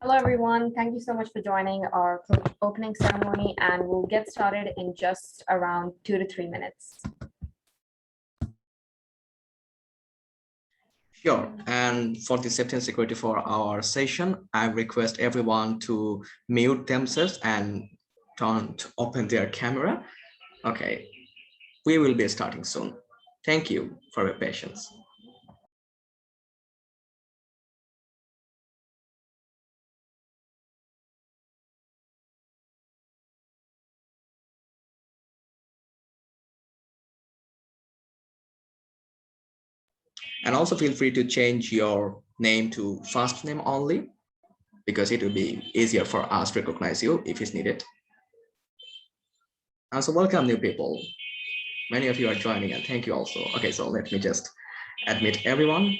Hello, everyone. Thank you so much for joining our opening ceremony, and we'll get started in just around 2 to 3 minutes. Sure. And for the safety and security for our session, I request everyone to mute themselves and open their camera. Okay, we will be starting soon. Thank you for your patience. And also feel free to change your name to first name only, because it will be easier for us to recognize you if it's needed. And so welcome new people. Many of you are joining, and thank you also. Okay, so let me just admit everyone.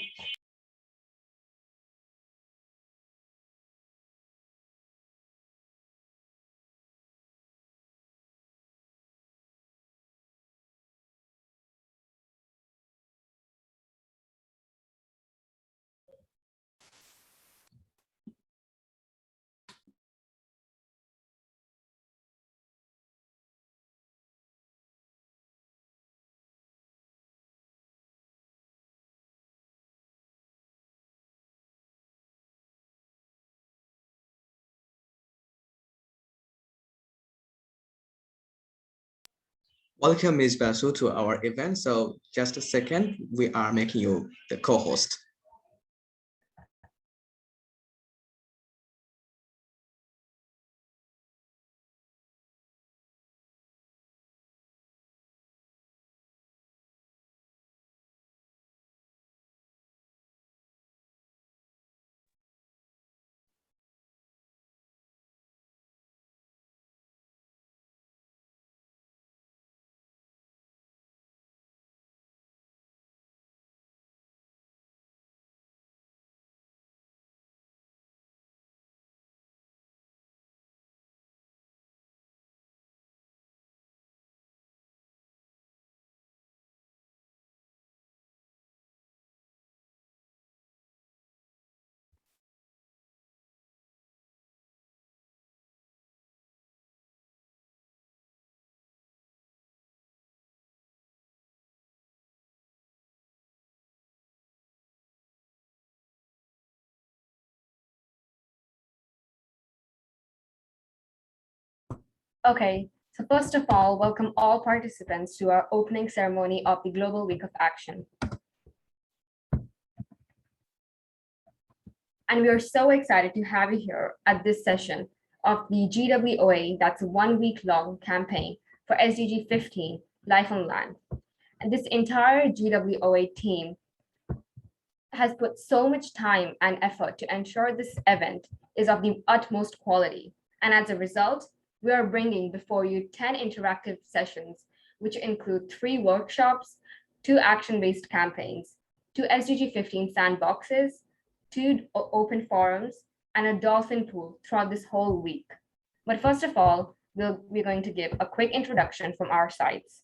Welcome, Ms. Basu, to our event. So just a second, we are making you the co-host. Okay, so first of all, welcome all participants to our opening ceremony of the Global Week of Action. And we are so excited to have you here at this session of the GWOA, that's a 1 week long campaign for SDG 15, Life on Land. And this entire GWOA team has put so much time and effort to ensure this event is of the utmost quality. And as a result, we are bringing before you 10 interactive sessions, which include 3 workshops, 2 action-based campaigns, 2 SDG 15 sandboxes, 2 open forums, and a dolphin pool throughout this whole week. But first of all, we're going to give a quick introduction from our sides.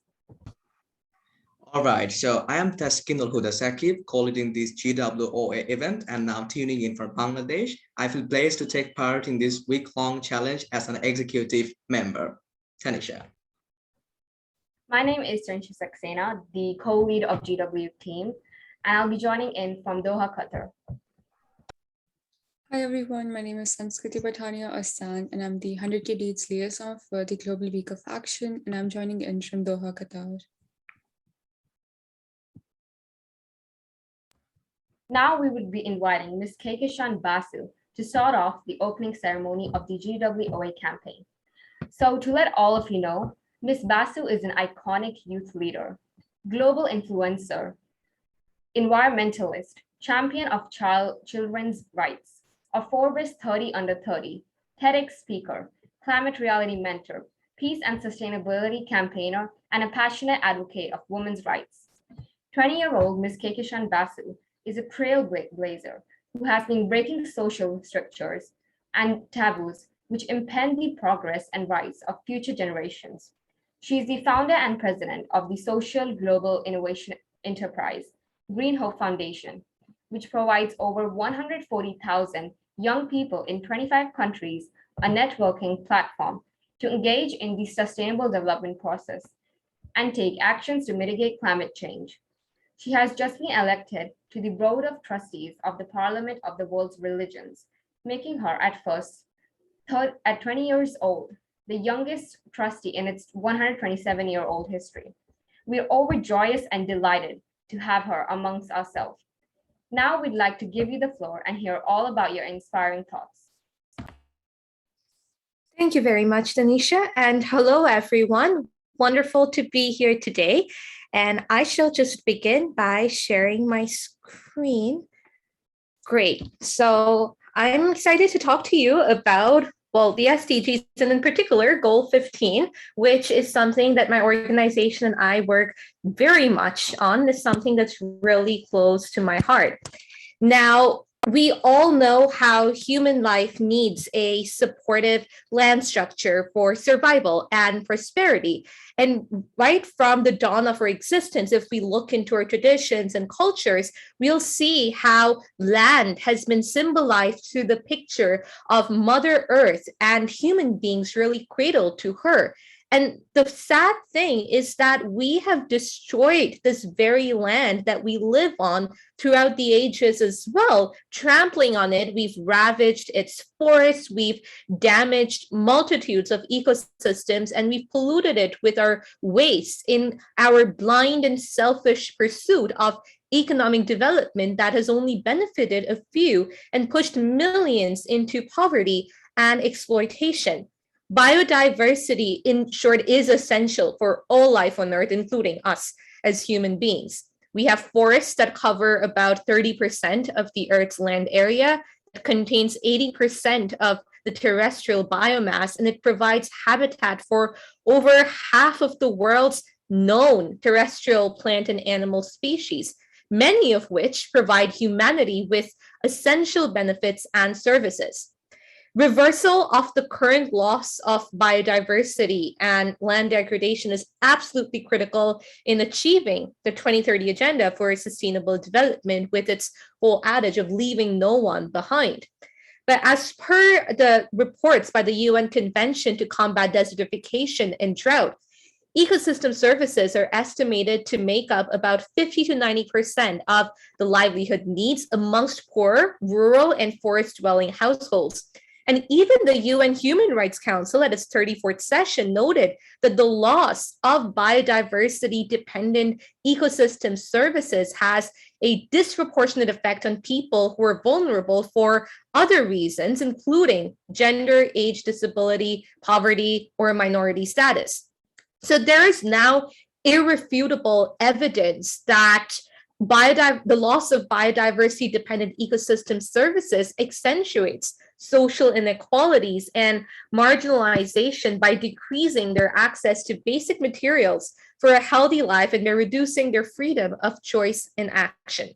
All right, so I am Taskinul Huda Sakib, co-leading this GWOA event and now tuning in from Bangladesh. I feel blessed to take part in this week-long challenge as an executive member. Tanisha. My name is Tanisha Saxena, the co-lead of GW team, and I'll be joining in from Doha, Qatar. Hi everyone, my name is Samskriti Patania Astan and I'm the 100K Leads Liaison for the Global Week of Action and I'm joining in from Doha, Qatar. Now we would be inviting Ms. Kehkashan Basu to start off the opening ceremony of the GWOA campaign. So to let all of you know, Ms. Basu is an iconic youth leader, global influencer, environmentalist, champion of children's rights, a Forbes 30 under 30, TEDx speaker, climate reality mentor, peace and sustainability campaigner, and a passionate advocate of women's rights. 20-year-old Ms. Kehkashan Basu is a trailblazer who has been breaking social structures and taboos which impede the progress and rights of future generations. She is the founder and president of the social global innovation enterprise, Green Hope Foundation, which provides over 140,000 young people in 25 countries a networking platform to engage in the sustainable development process and take actions to mitigate climate change. She has just been elected to the Board of Trustees of the Parliament of the World's Religions, making her at 20 years old, the youngest trustee in its 127-year-old history. We are overjoyous and delighted to have her amongst ourselves. Now we'd like to give you the floor and hear all about your inspiring thoughts. Thank you very much, Danisha, and hello, everyone. Wonderful to be here today. And I shall just begin by sharing my screen. Great. So I'm excited to talk to you about, well, the SDGs, and in particular, Goal 15, which is something that my organization and I work very much on. It's something that's really close to my heart. Now, we all know how human life needs a supportive land structure for survival and prosperity. And right from the dawn of our existence, if we look into our traditions and cultures, we'll see how land has been symbolized through the picture of Mother Earth and human beings really cradled to her. And the sad thing is that we have destroyed this very land that we live on throughout the ages as well, trampling on it. We've ravaged its forests, we've damaged multitudes of ecosystems, and we've polluted it with our waste in our blind and selfish pursuit of economic development that has only benefited a few and pushed millions into poverty and exploitation. Biodiversity, in short, is essential for all life on Earth, including us as human beings. We have forests that cover about 30% of the Earth's land area. It contains 80% of the terrestrial biomass, and it provides habitat for over half of the world's known terrestrial plant and animal species, many of which provide humanity with essential benefits and services. Reversal of the current loss of biodiversity and land degradation is absolutely critical in achieving the 2030 Agenda for Sustainable Development, with its whole adage of leaving no one behind. But as per the reports by the UN Convention to Combat Desertification and Drought, ecosystem services are estimated to make up about 50 to 90% of the livelihood needs amongst poor, rural, and forest-dwelling households. And even the UN Human Rights Council at its 34th session noted that the loss of biodiversity-dependent ecosystem services has a disproportionate effect on people who are vulnerable for other reasons, including gender, age, disability, poverty, or minority status. So there is now irrefutable evidence that the loss of biodiversity-dependent ecosystem services accentuates social inequalities and marginalization by decreasing their access to basic materials for a healthy life and by reducing their freedom of choice and action.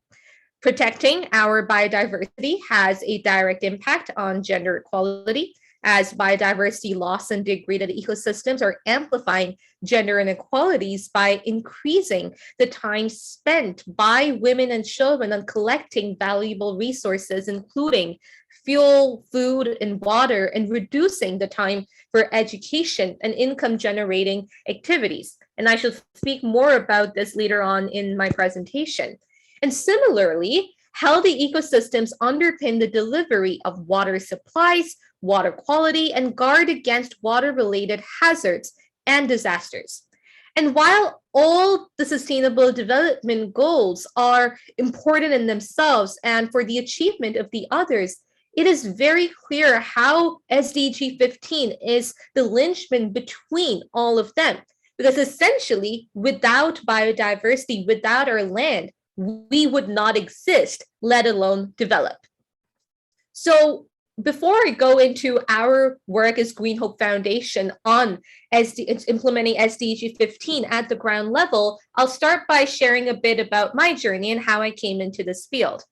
Protecting our biodiversity has a direct impact on gender equality, as biodiversity loss and degraded ecosystems are amplifying gender inequalities by increasing the time spent by women and children on collecting valuable resources, including fuel, food, and water, and reducing the time for education and income generating activities. And I shall speak more about this later on in my presentation. And similarly, healthy ecosystems underpin the delivery of water supplies, water quality, and guard against water-related hazards and disasters. And while all the sustainable development goals are important in themselves and for the achievement of the others, it is very clear how SDG 15 is the linchpin between all of them. Because essentially, without biodiversity, without our land, we would not exist, let alone develop. So before I go into our work as Green Hope Foundation on implementing SDG 15 at the ground level, I'll start by sharing a bit about my journey and how I came into this field.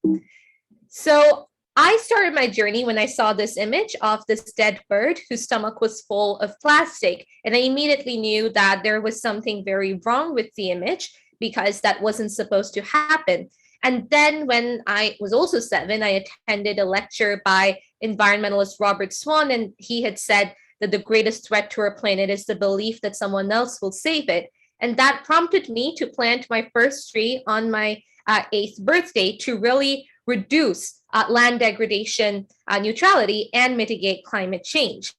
So I started my journey when I saw this image of this dead bird whose stomach was full of plastic. And I immediately knew that there was something very wrong with the image because that wasn't supposed to happen. And then when I was also 7, I attended a lecture by environmentalist Robert Swan, and he had said that the greatest threat to our planet is the belief that someone else will save it. And that prompted me to plant my first tree on my 8th birthday to really reduce land degradation neutrality and mitigate climate change.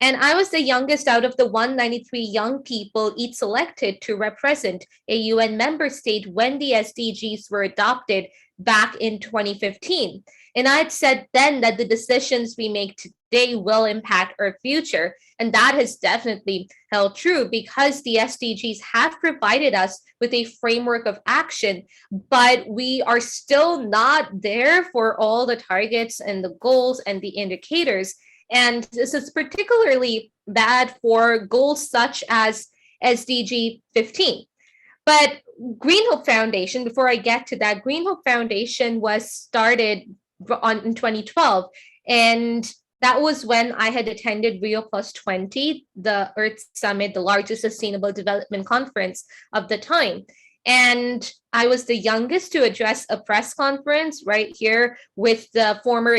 And I was the youngest out of the 193 young people each selected to represent a UN member state when the SDGs were adopted back in 2015. And I had said then that the decisions we make today will impact our future. And that has definitely held true because the SDGs have provided us with a framework of action, but we are still not there for all the targets and the goals and the indicators. And this is particularly bad for goals such as SDG 15. But Green Hope Foundation, before I get to that, Green Hope Foundation was started in 2012. And that was when I had attended Rio Plus 20, the Earth Summit, the largest sustainable development conference of the time. And I was the youngest to address a press conference right here with the former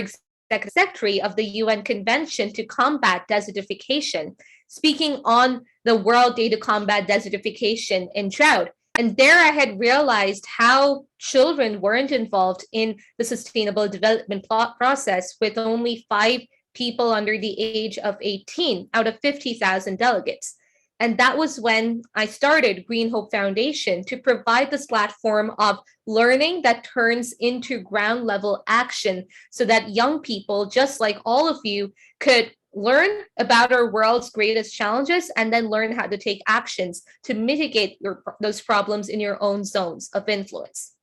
Secretary of the UN Convention to Combat Desertification, speaking on the World Day to Combat Desertification and Drought. And there I had realized how children weren't involved in the sustainable development process, with only 5 people under the age of 18 out of 50,000 delegates. And that was when I started Green Hope Foundation to provide this platform of learning that turns into ground level action so that young people, just like all of you, could learn about our world's greatest challenges and then learn how to take actions to mitigate those problems in your own zones of influence.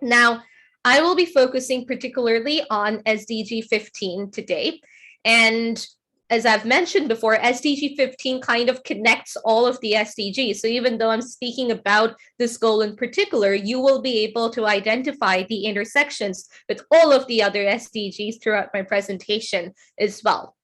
Now, I will be focusing particularly on SDG 15 today. And as I've mentioned before, SDG 15 kind of connects all of the SDGs. So even though I'm speaking about this goal in particular, you will be able to identify the intersections with all of the other SDGs throughout my presentation as well.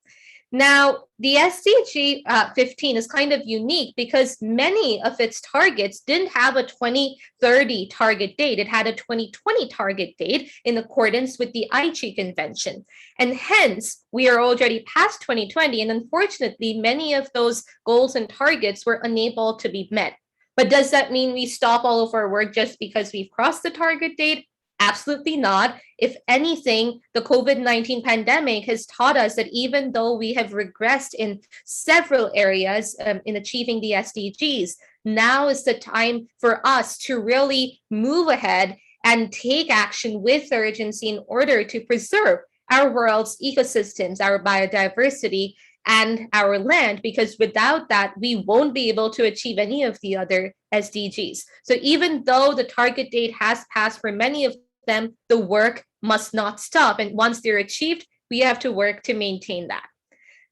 Now, the SDG 15 is kind of unique because many of its targets didn't have a 2030 target date. It had a 2020 target date in accordance with the Aichi Convention. And hence, we are already past 2020. And unfortunately, many of those goals and targets were unable to be met. But does that mean we stop all of our work just because we've crossed the target date? Absolutely not. If anything, the COVID-19 pandemic has taught us that even though we have regressed in several areas in achieving the SDGs, now is the time for us to really move ahead and take action with urgency in order to preserve our world's ecosystems, our biodiversity, and our land, because without that, we won't be able to achieve any of the other SDGs. So even though the target date has passed for many of them, the work must not stop. And once they're achieved, we have to work to maintain that.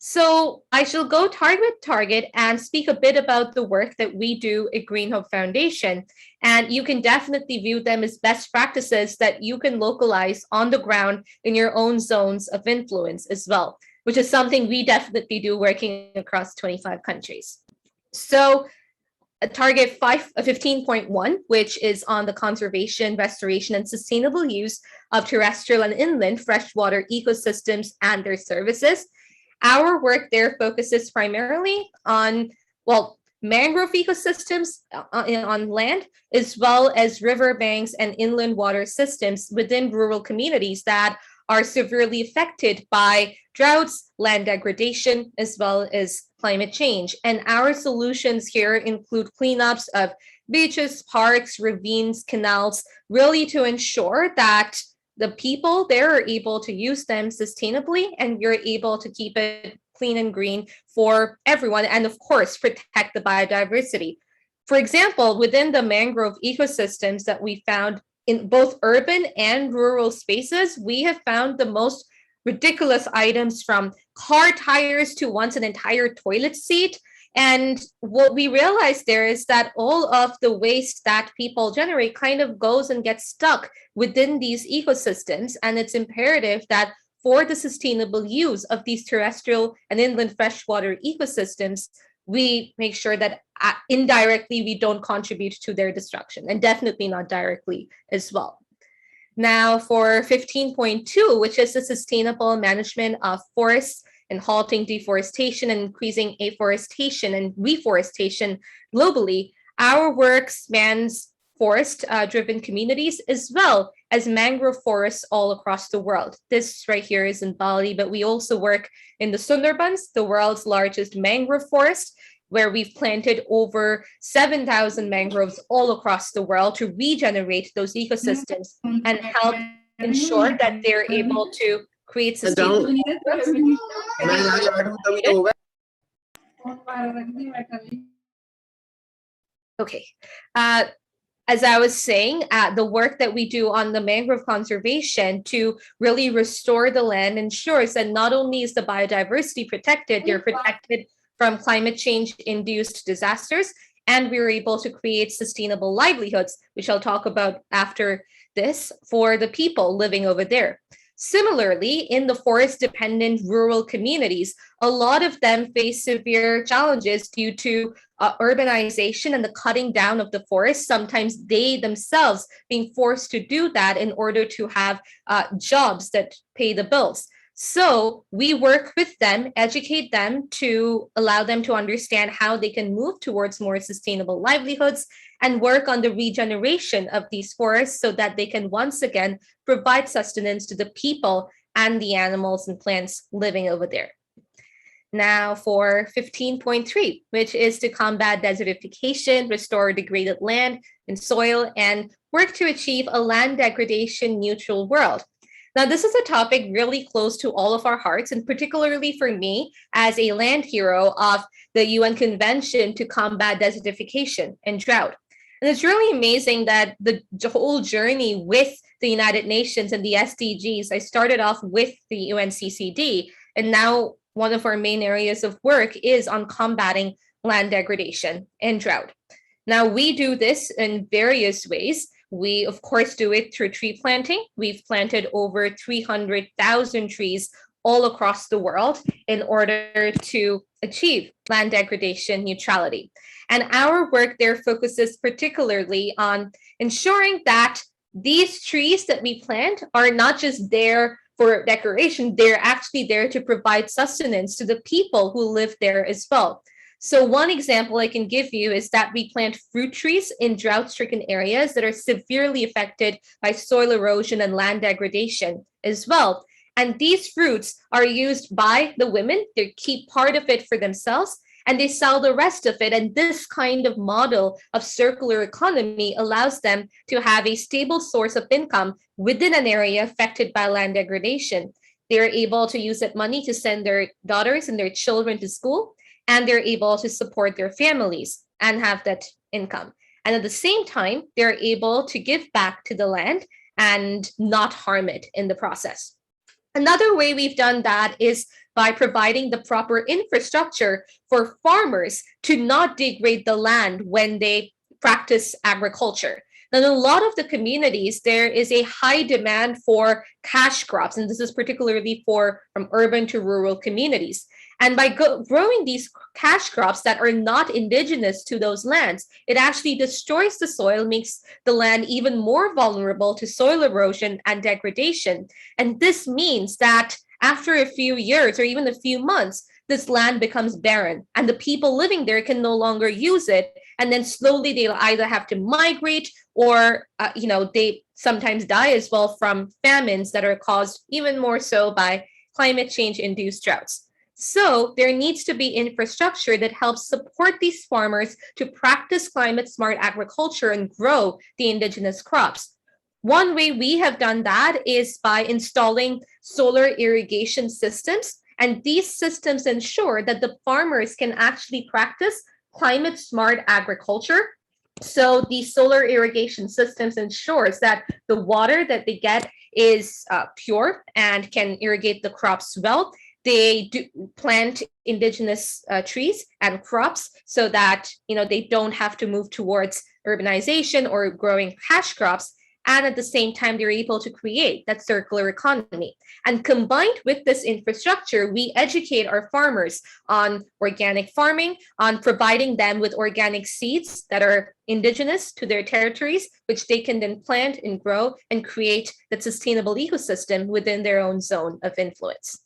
So I shall go target and speak a bit about the work that we do at Green Hope Foundation. And you can definitely view them as best practices that you can localize on the ground in your own zones of influence as well, which is something we definitely do working across 25 countries. So target 15.1, which is on the conservation, restoration, and sustainable use of terrestrial and inland freshwater ecosystems and their services. Our work there focuses primarily on, mangrove ecosystems on land, as well as riverbanks and inland water systems within rural communities that are severely affected by droughts, land degradation, as well as climate change. And our solutions here include cleanups of beaches, parks, ravines, canals, really to ensure that the people there are able to use them sustainably and you're able to keep it clean and green for everyone. And of course, protect the biodiversity. For example, within the mangrove ecosystems that we found in both urban and rural spaces, we have found the most ridiculous items, from car tires to once an entire toilet seat. And what we realized there is that all of the waste that people generate kind of goes and gets stuck within these ecosystems. And it's imperative that for the sustainable use of these terrestrial and inland freshwater ecosystems, we make sure that indirectly we don't contribute to their destruction, and definitely not directly as well. Now for 15.2, which is the sustainable management of forests and halting deforestation and increasing afforestation and reforestation globally, our work spans forest-driven communities as well as mangrove forests all across the world. This right here is in Bali, but we also work in the Sundarbans, the world's largest mangrove forest, where we've planted over 7,000 mangroves all across the world to regenerate those ecosystems and help ensure that they're able to create sustainable. Okay. As I was saying, the work that we do on the mangrove conservation to really restore the land ensures that not only is the biodiversity protected, they're protected from climate change induced disasters, and we're able to create sustainable livelihoods, which I'll talk about after this, for the people living over there. Similarly, in the forest-dependent rural communities, a lot of them face severe challenges due to urbanization and the cutting down of the forest, sometimes they themselves being forced to do that in order to have jobs that pay the bills. So we work with them, educate them to allow them to understand how they can move towards more sustainable livelihoods and work on the regeneration of these forests so that they can once again provide sustenance to the people and the animals and plants living over there. Now for 15.3, which is to combat desertification, restore degraded land and soil, and work to achieve a land degradation neutral world. Now, this is a topic really close to all of our hearts, and particularly for me as a land hero of the UN Convention to combat desertification and drought. And it's really amazing that the whole journey with the United Nations and the SDGs, I started off with the UNCCD, and now one of our main areas of work is on combating land degradation and drought. Now, we do this in various ways. We, of course, do it through tree planting. We've planted over 300,000 trees all across the world in order to achieve land degradation neutrality. And our work there focuses particularly on ensuring that these trees that we plant are not just there for decoration, they're actually there to provide sustenance to the people who live there as well. So one example I can give you is that we plant fruit trees in drought-stricken areas that are severely affected by soil erosion and land degradation as well. And these fruits are used by the women. They keep part of it for themselves and they sell the rest of it. And this kind of model of circular economy allows them to have a stable source of income within an area affected by land degradation. They're able to use that money to send their daughters and their children to school, and they're able to support their families and have that income. And at the same time, they're able to give back to the land and not harm it in the process. Another way we've done that is by providing the proper infrastructure for farmers to not degrade the land when they practice agriculture. Now, in a lot of the communities, there is a high demand for cash crops, and this is particularly from urban to rural communities. And by growing these cash crops that are not indigenous to those lands, it actually destroys the soil, makes the land even more vulnerable to soil erosion and degradation. And this means that after a few years or even a few months, this land becomes barren and the people living there can no longer use it. And then slowly they'll either have to migrate or, they sometimes die as well from famines that are caused even more so by climate change induced droughts. So there needs to be infrastructure that helps support these farmers to practice climate smart agriculture and grow the indigenous crops. One way we have done that is by installing solar irrigation systems. And these systems ensure that the farmers can actually practice climate smart agriculture. So the solar irrigation systems ensures that the water that they get is pure and can irrigate the crops well. They do plant indigenous trees and crops so that they don't have to move towards urbanization or growing cash crops. And at the same time, they're able to create that circular economy. And combined with this infrastructure, we educate our farmers on organic farming, on providing them with organic seeds that are indigenous to their territories, which they can then plant and grow and create that sustainable ecosystem within their own zone of influence.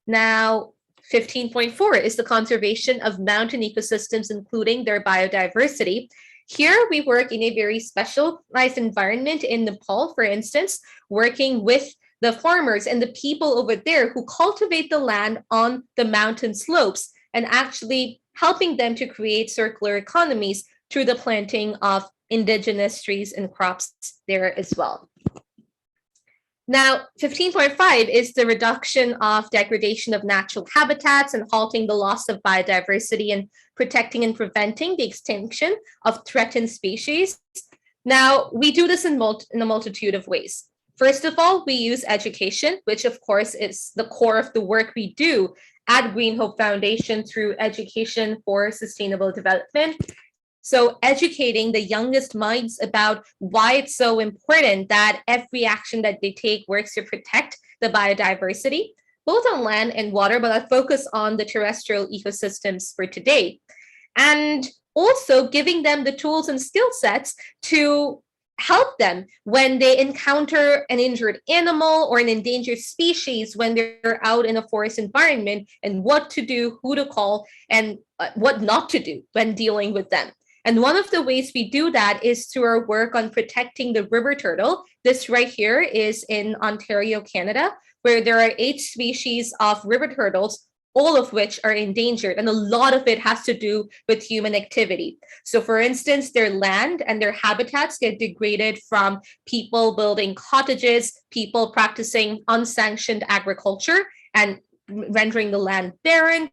Now, 15.4 is the conservation of mountain ecosystems, including their biodiversity. Here we work in a very specialized environment in Nepal, for instance, working with the farmers and the people over there who cultivate the land on the mountain slopes and actually helping them to create circular economies through the planting of indigenous trees and crops there as well. Now, 15.5 is the reduction of degradation of natural habitats and halting the loss of biodiversity and protecting and preventing the extinction of threatened species. Now, we do this in a multitude of ways. First of all, we use education, which of course is the core of the work we do at Green Hope Foundation through Education for Sustainable Development. So educating the youngest minds about why it's so important that every action that they take works to protect the biodiversity, both on land and water, but I focus on the terrestrial ecosystems for today. And also giving them the tools and skill sets to help them when they encounter an injured animal or an endangered species when they're out in a forest environment, and what to do, who to call, and what not to do when dealing with them. And one of the ways we do that is through our work on protecting the river turtle. This right here is in Ontario, Canada, where there are 8 species of river turtles, all of which are endangered. And a lot of it has to do with human activity. So for instance, their land and their habitats get degraded from people building cottages, people practicing unsanctioned agriculture and rendering the land barren,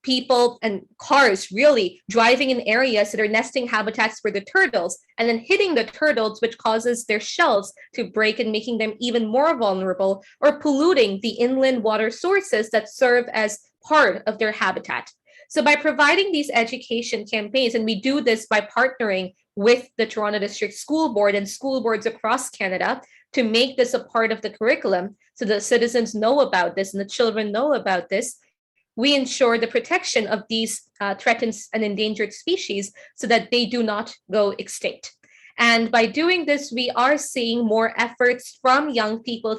people and cars really driving in areas that are nesting habitats for the turtles and then hitting the turtles, which causes their shells to break and making them even more vulnerable, or polluting the inland water sources that serve as part of their habitat. So by providing these education campaigns, and we do this by partnering with the Toronto District School Board and school boards across Canada to make this a part of the curriculum so the citizens know about this and the children know about this, we ensure the protection of these threatened and endangered species so that they do not go extinct. And by doing this, we are seeing more efforts from young people,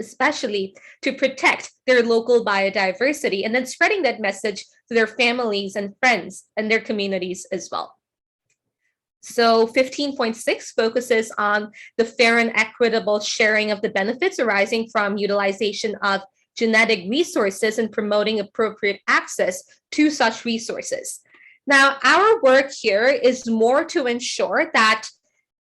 especially to protect their local biodiversity, and then spreading that message to their families and friends and their communities as well. So 15.6 focuses on the fair and equitable sharing of the benefits arising from utilization of genetic resources and promoting appropriate access to such resources. Now, our work here is more to ensure that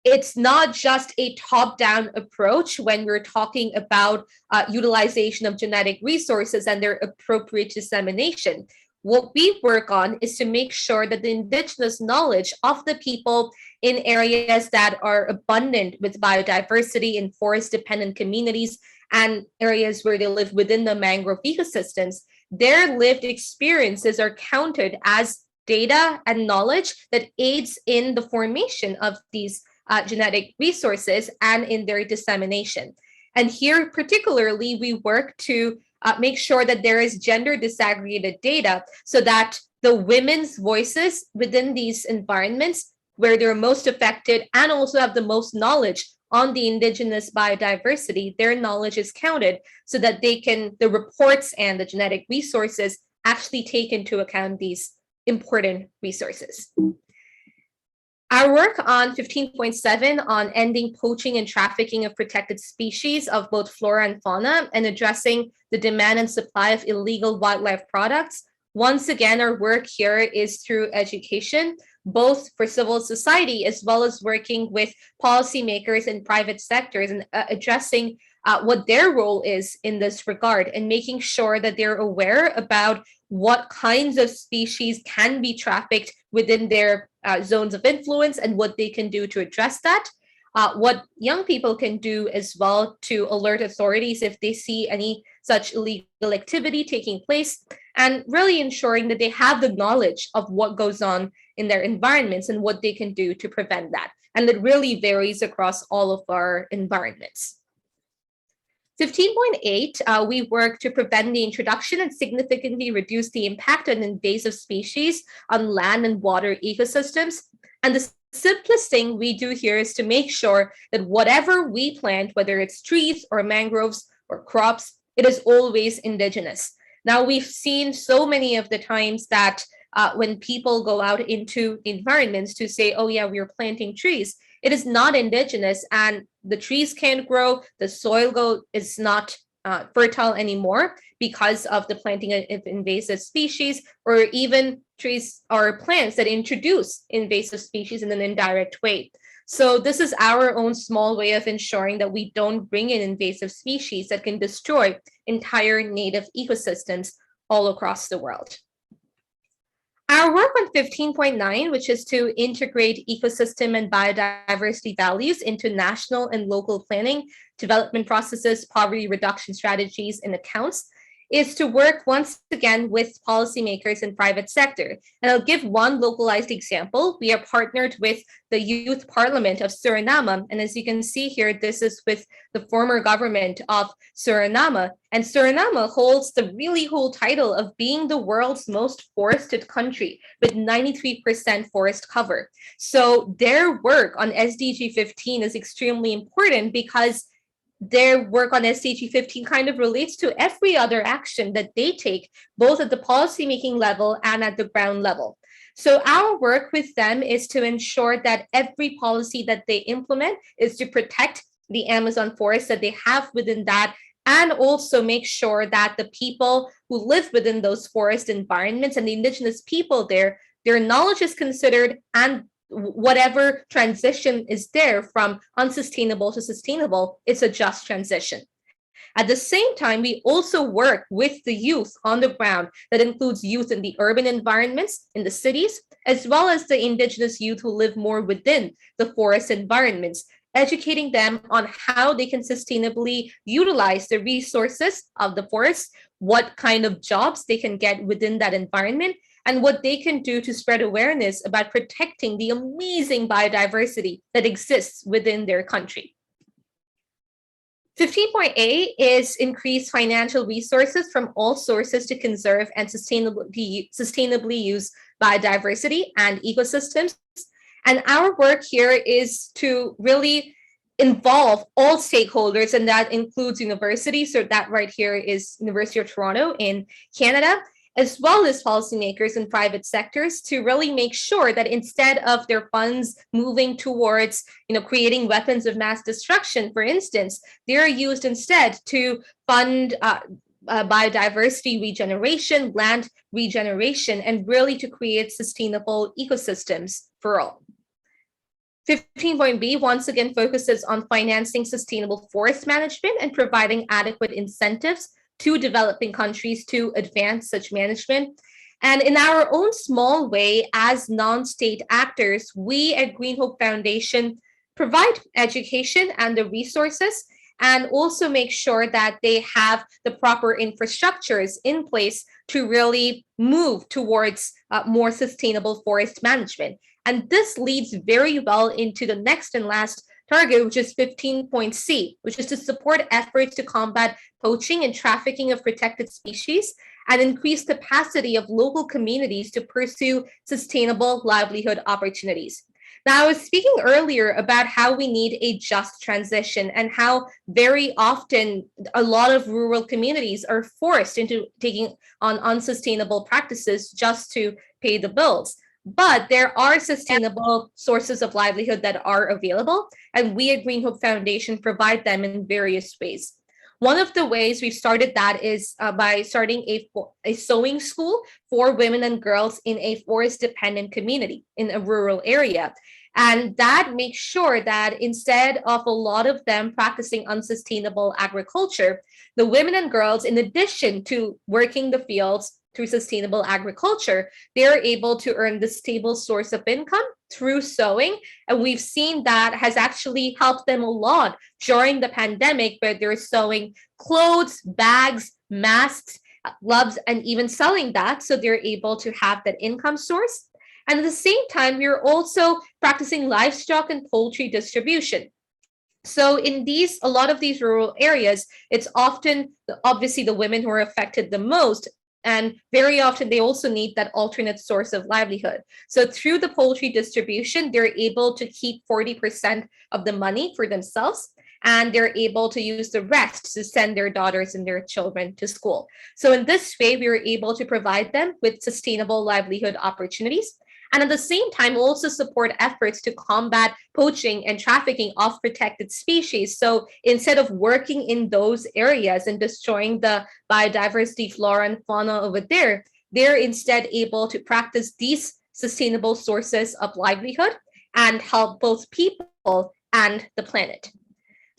it's not just a top-down approach when we're talking about utilization of genetic resources and their appropriate dissemination. What we work on is to make sure that the indigenous knowledge of the people in areas that are abundant with biodiversity in forest-dependent communities and areas where they live within the mangrove ecosystems, their lived experiences are counted as data and knowledge that aids in the formation of these genetic resources and in their dissemination. And here, particularly, we work to make sure that there is gender disaggregated data so that the women's voices within these environments where they're most affected and also have the most knowledge on the indigenous biodiversity, their knowledge is counted so that they can, the reports and the genetic resources actually take into account these important resources. Our work on 15.7 on ending poaching and trafficking of protected species of both flora and fauna and addressing the demand and supply of illegal wildlife products. Once again, our work here is through education, both for civil society as well as working with policymakers and private sectors and addressing what their role is in this regard and making sure that they're aware about what kinds of species can be trafficked within their zones of influence and what they can do to address that. What young people can do as well to alert authorities if they see any such illegal activity taking place, and really ensuring that they have the knowledge of what goes on in their environments and what they can do to prevent that. and it really varies across all of our environments. 15.8, we work to prevent the introduction and significantly reduce the impact on invasive species on land and water ecosystems. And the simplest thing we do here is to make sure that whatever we plant, whether it's trees or mangroves or crops, it is always indigenous. Now, we've seen so many of the times that when people go out into environments to say, oh yeah, we're planting trees, it is not indigenous and the trees can't grow, the soil is not fertile anymore because of the planting of invasive species, or even trees or plants that introduce invasive species in an indirect way. So this is our own small way of ensuring that we don't bring in invasive species that can destroy entire native ecosystems all across the world. Our work on 15.9, which is to integrate ecosystem and biodiversity values into national and local planning, development processes, poverty reduction strategies, and accounts, is to work once again with policymakers and private sector. And I'll give one localized example. We are partnered with the Youth Parliament of Suriname. And as you can see here, this is with the former government of Suriname. And Suriname holds the really cool title of being the world's most forested country with 93% forest cover. So their work on SDG 15 is extremely important because their work on SDG 15 kind of relates to every other action that they take, both at the policymaking level and at the ground level. So our work with them is to ensure that every policy that they implement is to protect the Amazon forest that they have within that, and also make sure that the people who live within those forest environments and the indigenous people there, their knowledge is considered, and whatever transition is there from unsustainable to sustainable, it's a just transition. At the same time, we also work with the youth on the ground. That includes youth in the urban environments, in the cities, as well as the indigenous youth who live more within the forest environments, educating them on how they can sustainably utilize the resources of the forest, what kind of jobs they can get within that environment, and what they can do to spread awareness about protecting the amazing biodiversity that exists within their country. 15.8 is increase financial resources from all sources to conserve and sustainably use biodiversity and ecosystems. And our work here is to really involve all stakeholders, and that includes universities. So that right here is University of Toronto in Canada, as well as policymakers and private sectors, to really make sure that instead of their funds moving towards, creating weapons of mass destruction, for instance, they're used instead to fund biodiversity regeneration, land regeneration, and really to create sustainable ecosystems for all. 15.B once again focuses on financing sustainable forest management and providing adequate incentives to developing countries to advance such management. And in our own small way, as non-state actors, we at Green Hope Foundation provide education and the resources, and also make sure that they have the proper infrastructures in place to really move towards more sustainable forest management. And this leads very well into the next and last target, which is 15.C, which is to support efforts to combat poaching and trafficking of protected species and increase capacity of local communities to pursue sustainable livelihood opportunities. Now, I was speaking earlier about how we need a just transition and how very often a lot of rural communities are forced into taking on unsustainable practices just to pay the bills. But there are sustainable sources of livelihood that are available, and we at Green Hope Foundation provide them in various ways. One of the ways we've started that is by starting a sewing school for women and girls in a forest-dependent community in a rural area. And that makes sure that instead of a lot of them practicing unsustainable agriculture, the women and girls, in addition to working the fields through sustainable agriculture, they're able to earn the stable source of income through sewing. And we've seen that has actually helped them a lot during the pandemic, where they're sewing clothes, bags, masks, gloves, and even selling that. So they're able to have that income source. And at the same time, we are also practicing livestock and poultry distribution. So in a lot of these rural areas, it's often obviously the women who are affected the most. And very often they also need that alternate source of livelihood. So through the poultry distribution, they're able to keep 40% of the money for themselves, and they're able to use the rest to send their daughters and their children to school. So in this way, we were able to provide them with sustainable livelihood opportunities. And at the same time, also support efforts to combat poaching and trafficking of protected species. So instead of working in those areas and destroying the biodiversity, flora and fauna over there, they're instead able to practice these sustainable sources of livelihood and help both people and the planet.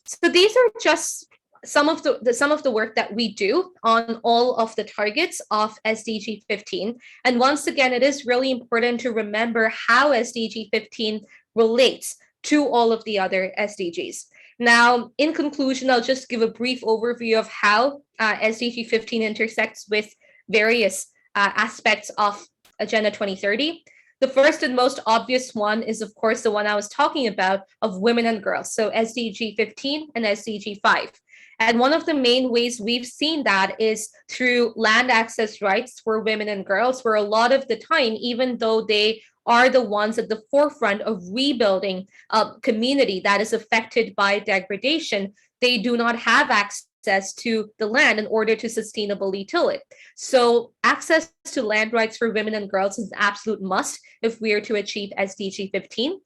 So these are just some of the work that we do on all of the targets of SDG 15. And once again, it is really important to remember how SDG 15 relates to all of the other SDGs. Now, in conclusion, I'll just give a brief overview of how SDG 15 intersects with various aspects of Agenda 2030. The first and most obvious one is, of course, the one I was talking about of women and girls. So SDG 15 and SDG 5. And one of the main ways we've seen that is through land access rights for women and girls, where a lot of the time, even though they are the ones at the forefront of rebuilding a community that is affected by degradation, they do not have access to the land in order to sustainably till it. So access to land rights for women and girls is an absolute must if we are to achieve SDG 15.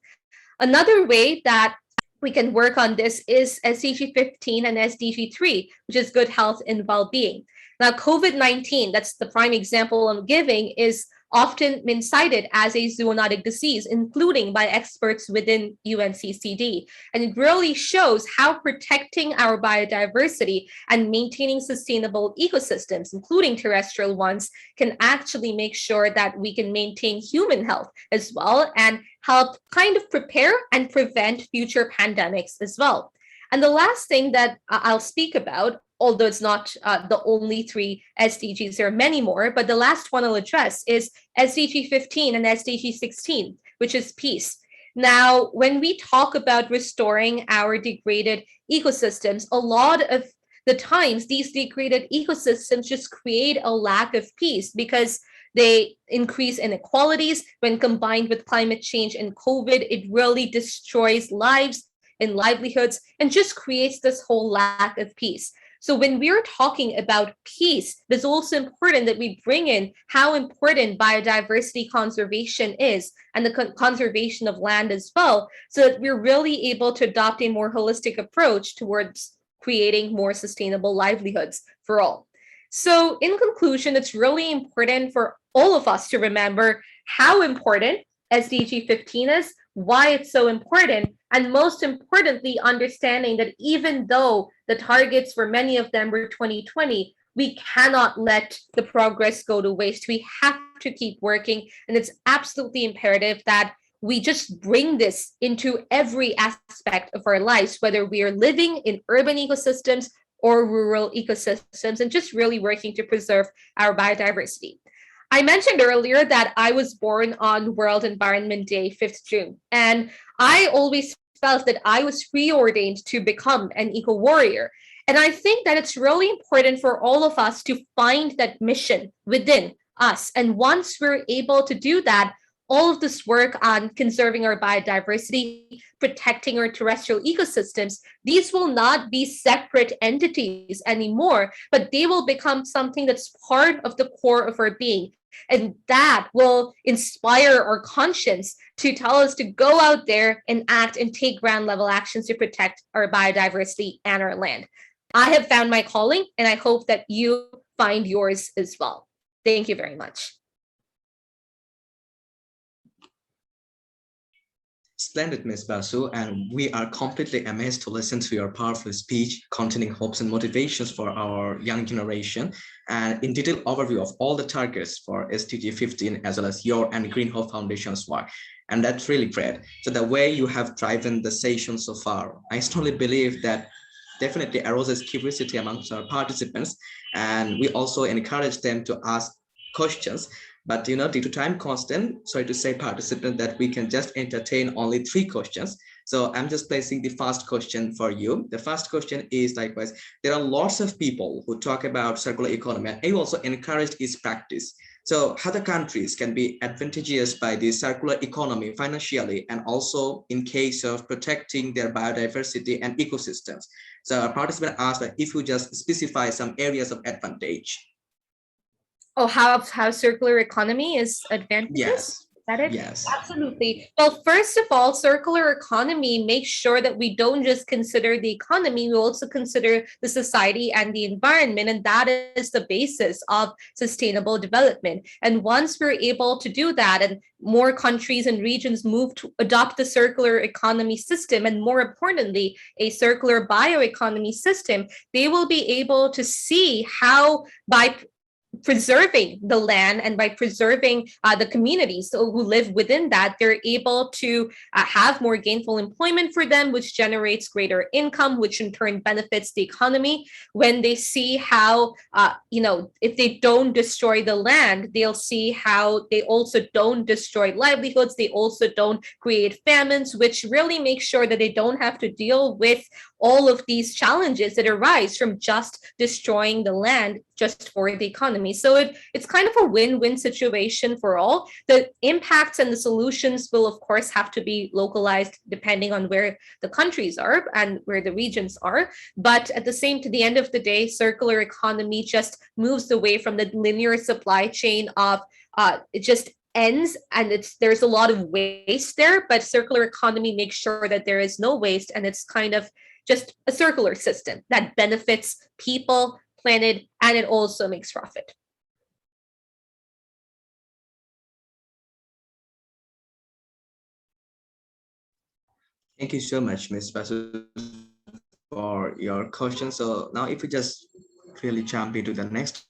Another way that we can work on this is SDG 15 and SDG 3, which is good health and well-being. Now, COVID-19, that's the prime example I'm giving, is often been cited as a zoonotic disease, including by experts within UNCCD. And it really shows how protecting our biodiversity and maintaining sustainable ecosystems, including terrestrial ones, can actually make sure that we can maintain human health as well and help kind of prepare and prevent future pandemics as well. And the last thing that I'll speak about, although it's not the only 3 SDGs, there are many more, but the last one I'll address is SDG 15 and SDG 16, which is peace. Now, when we talk about restoring our degraded ecosystems, a lot of the times these degraded ecosystems just create a lack of peace because they increase inequalities. When combined with climate change and COVID, it really destroys lives and livelihoods and just creates this whole lack of peace. So when we're talking about peace, it's also important that we bring in how important biodiversity conservation is and the conservation of land as well, so that we're really able to adopt a more holistic approach towards creating more sustainable livelihoods for all. So in conclusion, it's really important for all of us to remember how important SDG 15 is, why it's so important, and most importantly, understanding that even though the targets for many of them were 2020, we cannot let the progress go to waste. We have to keep working, and it's absolutely imperative that we just bring this into every aspect of our lives, whether we are living in urban ecosystems or rural ecosystems, and just really working to preserve our biodiversity. I mentioned earlier that I was born on World Environment Day, 5th June, and I always felt that I was preordained to become an eco-warrior. And I think that it's really important for all of us to find that mission within us. And once we're able to do that, all of this work on conserving our biodiversity, protecting our terrestrial ecosystems, these will not be separate entities anymore, but they will become something that's part of the core of our being. And that will inspire our conscience to tell us to go out there and act and take ground level actions to protect our biodiversity and our land. I have found my calling, and I hope that you find yours as well. Thank you very much. Splendid, Ms. Basu, and we are completely amazed to listen to your powerful speech containing hopes and motivations for our young generation, and in detailed overview of all the targets for SDG 15 as well as your and Green Hope Foundation's work. And that's really great. So the way you have driven the session so far, I strongly believe that definitely arouses curiosity amongst our participants, and we also encourage them to ask questions But due to time constant, sorry to say participant that we can just entertain only 3 questions. So I'm just placing the first question for you. The first question is likewise, there are lots of people who talk about circular economy and you also encouraged its practice. So how the countries can be advantageous by the circular economy financially and also in case of protecting their biodiversity and ecosystems. So a participant asked that if you just specify some areas of advantage. Oh, how circular economy is advantageous? Yes. Is that it? Yes. Absolutely. Well, first of all, circular economy makes sure that we don't just consider the economy, we also consider the society and the environment. And that is the basis of sustainable development. And once we're able to do that, and more countries and regions move to adopt the circular economy system, and more importantly, a circular bioeconomy system, they will be able to see how by preserving the land and by preserving the communities who live within that, they're able to have more gainful employment for them, which generates greater income, which in turn benefits the economy. When they see how, if they don't destroy the land, they'll see how they also don't destroy livelihoods. They also don't create famines, which really makes sure that they don't have to deal with all of these challenges that arise from just destroying the land just for the economy. So it's kind of a win-win situation for all. The impacts and the solutions will, of course, have to be localized depending on where the countries are and where the regions are. But at to the end of the day, circular economy just moves away from the linear supply chain of it just ends and there's a lot of waste there, but circular economy makes sure that there is no waste and it's kind of just a circular system that benefits people, planet, and it also makes profit. Thank you so much, Ms. Basu, for your question. So now if we just really jump into the next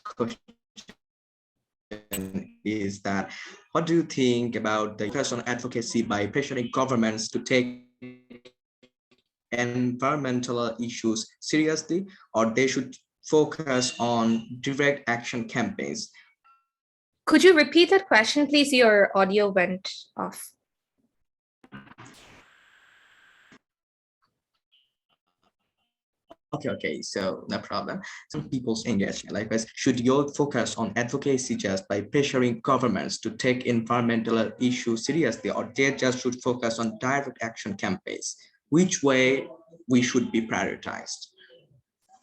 question is that, what do you think about the focus on advocacy by pressuring governments to take environmental issues seriously, or they should focus on direct action campaigns? Could you repeat that question, please? Your audio went off. Okay, so no problem. Some people's engagement, likewise, should you focus on advocacy just by pressuring governments to take environmental issues seriously, or they just should focus on direct action campaigns? Which way we should be prioritized?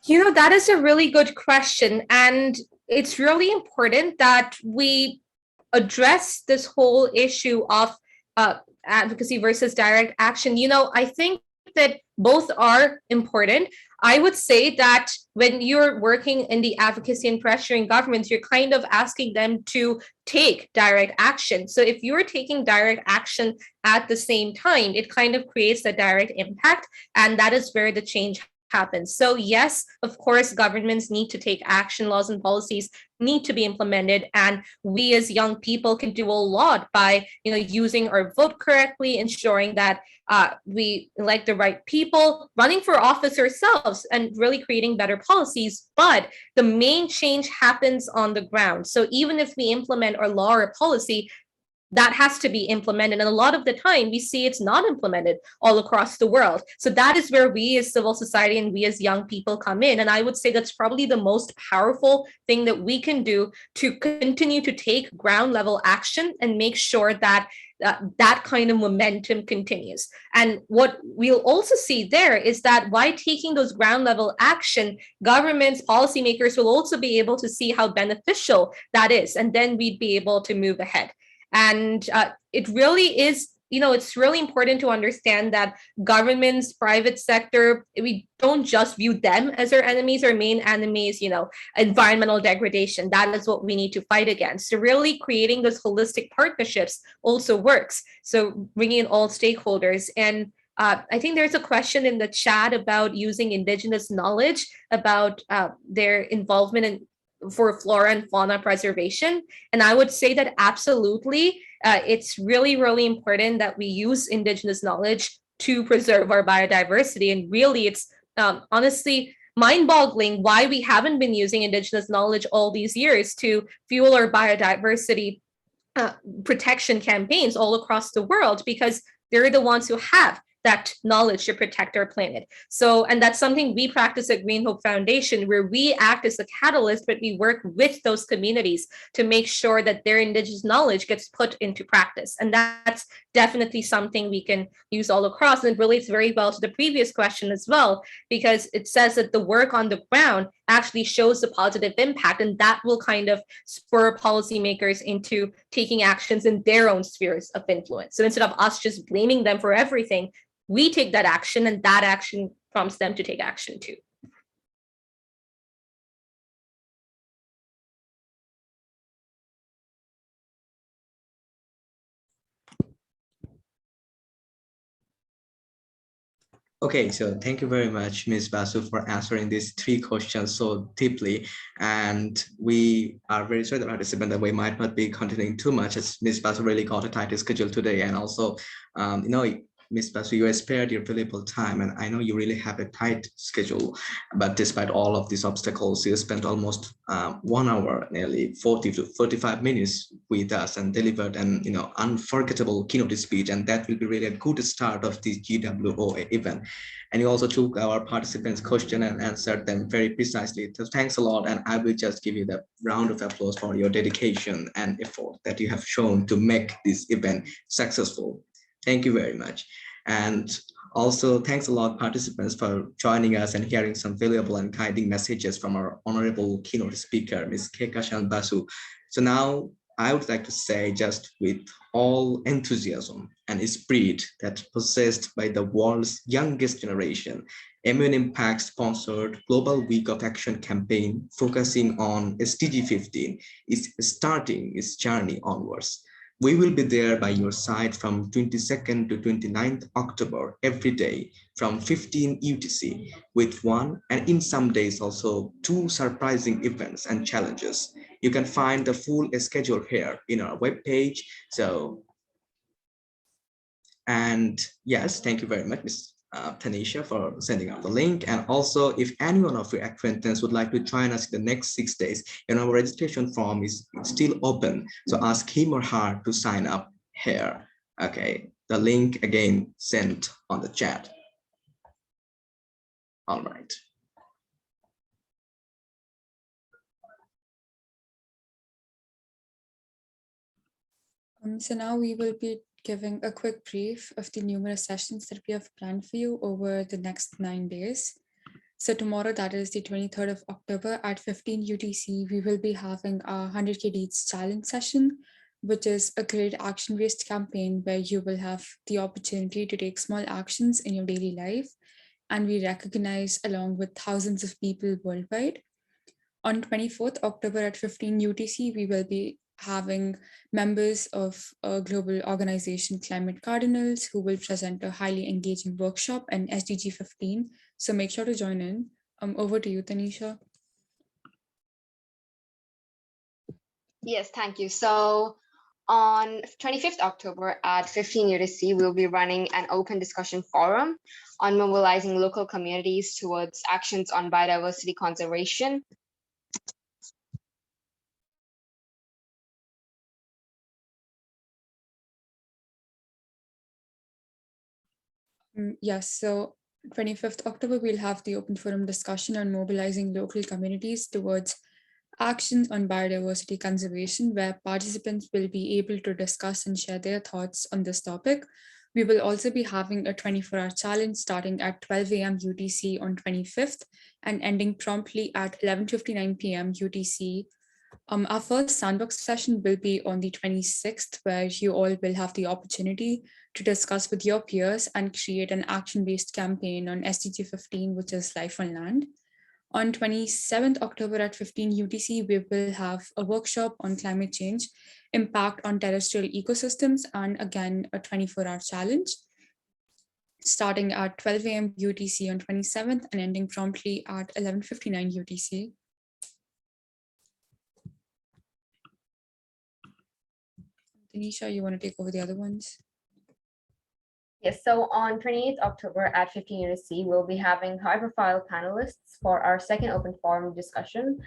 That is a really good question. And it's really important that we address this whole issue of advocacy versus direct action. I think that both are important. I would say that when you're working in the advocacy and pressuring governments, you're kind of asking them to take direct action. So if you're taking direct action at the same time, it kind of creates a direct impact, and that is where the change happens. So yes, of course, governments need to take action, laws and policies need to be implemented, and we as young people can do a lot by using our vote correctly, ensuring that we elect the right people, running for office ourselves, and really creating better policies. But the main change happens on the ground. So even if we implement our law or policy, that has to be implemented. And a lot of the time we see it's not implemented all across the world. So that is where we as civil society and we as young people come in. And I would say that's probably the most powerful thing that we can do to continue to take ground level action and make sure that that kind of momentum continues. And what we'll also see there is that by taking those ground level action, governments, policymakers will also be able to see how beneficial that is. And then we'd be able to move ahead. And it really is, it's really important to understand that governments, private sector, we don't just view them as our enemies. Our main enemy is, environmental degradation. That is what we need to fight against. So really creating those holistic partnerships also works. So bringing in all stakeholders. And I think there's a question in the chat about using indigenous knowledge about their involvement in for flora and fauna preservation. And I would say that absolutely, it's really, really important that we use indigenous knowledge to preserve our biodiversity. And really, it's honestly, mind-boggling why we haven't been using Indigenous knowledge all these years to fuel our biodiversity protection campaigns all across the world, because they're the ones who have that knowledge to protect our planet. So, and that's something we practice at Green Hope Foundation, where we act as a catalyst, but we work with those communities to make sure that their Indigenous knowledge gets put into practice. And that's definitely something we can use all across. And it relates very well to the previous question as well, because it says that the work on the ground actually shows the positive impact, and that will kind of spur policymakers into taking actions in their own spheres of influence. So instead of us just blaming them for everything, we take that action, and that action prompts them to take action too. Okay, so thank you very much, Ms. Basu, for answering these three questions so deeply. And we are very sorry, the participant, that we might not be continuing too much, as Ms. Basu really got a tight schedule today. And also, Ms. Basu, you spared your valuable time, and I know you really have a tight schedule, but despite all of these obstacles, you spent almost 1 hour, nearly 40 to 45 minutes with us, and delivered an unforgettable keynote speech, and that will be really a good start of this GWOA event. And you also took our participants' question and answered them very precisely. So thanks a lot, and I will just give you the round of applause for your dedication and effort that you have shown to make this event successful. Thank you very much. And also thanks a lot, participants, for joining us and hearing some valuable and guiding messages from our honorable keynote speaker, Ms. Kehkashan Basu. So now I would like to say, just with all enthusiasm and spirit that possessed by the world's youngest generation, Immune Impact sponsored Global Week of Action campaign focusing on SDG 15 is starting its journey onwards. We will be there by your side from 22nd to 29th October every day from 15 UTC, with one, and in some days also 2 surprising events and challenges. You can find the full schedule here in our webpage. So, and yes, thank you very much, Ms. Tanisha, for sending out the link. And also, if anyone of your acquaintance would like to join us in the next 6 days, our registration form is still open. So ask him or her to sign up here. Okay, the link again sent on the chat. All right. So now we will be giving a quick brief of the numerous sessions that we have planned for you over the next 9 days. So tomorrow, that is the 23rd of October at 15 UTC, we will be having a 100K Deeds Challenge session, which is a great action-based campaign where you will have the opportunity to take small actions in your daily life, and we recognize along with thousands of people worldwide. On 24th October at 15 UTC, we will be having members of a global organization, Climate Cardinals, who will present a highly engaging workshop on SDG 15. So make sure to join in. Over to you, Tanisha. Yes, thank you. So on 25th October at 15 UTC, we'll be running an open discussion forum on mobilizing local communities towards actions on biodiversity conservation. Yes, so 25th October, we'll have the open forum discussion on mobilizing local communities towards actions on biodiversity conservation, where participants will be able to discuss and share their thoughts on this topic. We will also be having a 24-hour challenge starting at 12 a.m. UTC on 25th and ending promptly at 11:59 p.m. UTC. Our first sandbox session will be on the 26th, where you all will have the opportunity to discuss with your peers and create an action-based campaign on SDG 15, which is life on land. On 27th October at 15 UTC, we will have a workshop on climate change, impact on terrestrial ecosystems, and again, a 24-hour challenge starting at 12 a.m. UTC on 27th and ending promptly at 11:59 UTC. Tanisha, you want to take over the other ones? Yes, so on 28th October at 15 UTC, we'll be having high-profile panelists for our second open forum discussion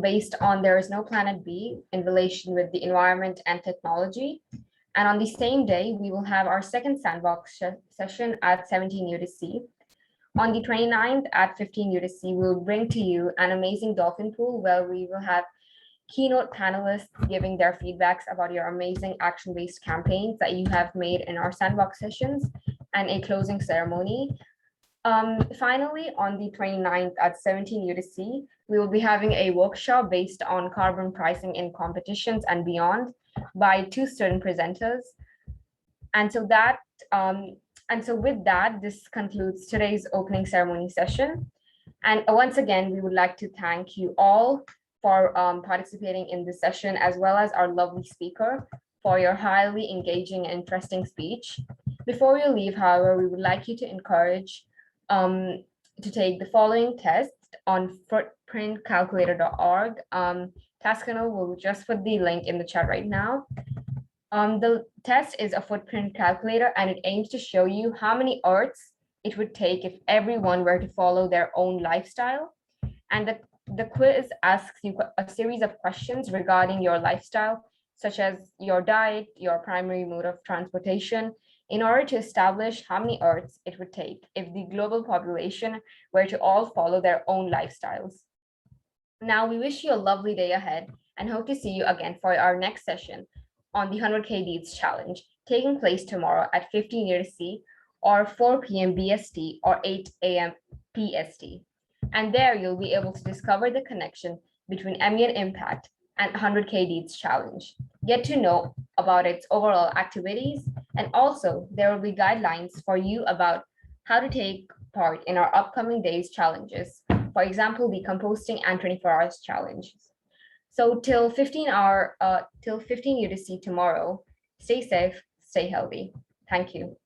based on There is No Planet B in relation with the environment and technology. And on the same day, we will have our second sandbox session at 17 UTC. On the 29th at 15 UTC, we'll bring to you an amazing dolphin pool where we will have keynote panelists giving their feedbacks about your amazing action-based campaigns that you have made in our sandbox sessions and a closing ceremony. Finally, on the 29th at 17 UTC, we will be having a workshop based on carbon pricing in competitions and beyond by two student presenters. And so with that, this concludes today's opening ceremony session. And once again, we would like to thank you all for participating in this session, as well as our lovely speaker for your highly engaging and interesting speech. Before you leave, however, we would like you to encourage to take the following test on footprintcalculator.org. Taskano will just put the link in the chat right now. The test is a footprint calculator, and it aims to show you how many Earths it would take if everyone were to follow their own lifestyle. And the quiz asks you a series of questions regarding your lifestyle, such as your diet, your primary mode of transportation, in order to establish how many Earths it would take if the global population were to all follow their own lifestyles. Now, we wish you a lovely day ahead and hope to see you again for our next session on the 100K Deeds Challenge, taking place tomorrow at 15 UTC or 4 p.m. BST or 8 a.m. PST. And there you'll be able to discover the connection between ambient impact and 100K Deeds Challenge. Get to know about its overall activities, and also there will be guidelines for you about how to take part in our upcoming days challenges. For example, the composting and 24 hours challenges. So till 15 UTC tomorrow, stay safe, stay healthy. Thank you.